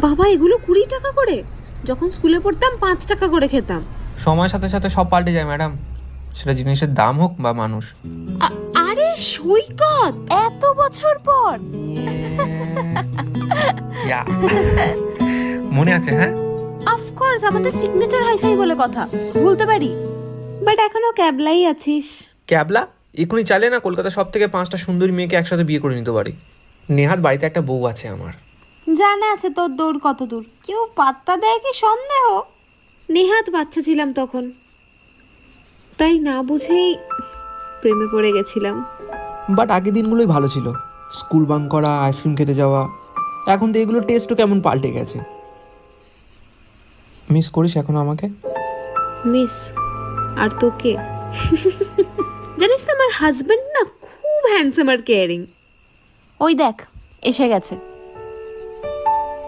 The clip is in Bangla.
বাবা, এগুলো 20 টাকা করে? যখন স্কুলে পড়তাম 5 টাকা করে খেতাম। সময়ের সাথে সাথে সব পাল্টে যায় ম্যাডাম, সেটা জিনিসের দাম হোক বা মানুষ। আরে সৈকত, এত বছর পর। মনে আছে? হ্যাঁ, অফকোর্স, আমাদের সিগনেচার হাইফাই বলে কথা, বলতে পারি। বাট এখনো ক্যাবলাই আছিস। ক্যাবলা এখনই চালে না, কলকাতা সব থেকে 5টা সুন্দরী মেয়েকে একসাথে বিয়ে করে নিতে পারি। নেহাত বাড়িতে একটা বউ আছে আমার। জানা আছে তোর দৌড় কত দূর, কেউ পাত্তা দেয় কি সন্দেহ? নেহাত বাচ্চা ছিলাম তখন, তাই না বুঝেই প্রেমে পড়ে গেছিলাম। বাট আগের দিনগুলোই ভালো ছিল, স্কুল বাঙ্ক করা, আইসক্রিম খেতে যাওয়া। এখন তো এগুলো টেস্টও কেমন পাল্টে গেছে। মিস করিস এখন আমাকে? মিস? আর তোকে? জানিস তো আমার হাজবেন্ড না খুব হ্যান্ডসাম আর কেয়ারিং। ওই দেখ এসে গেছে।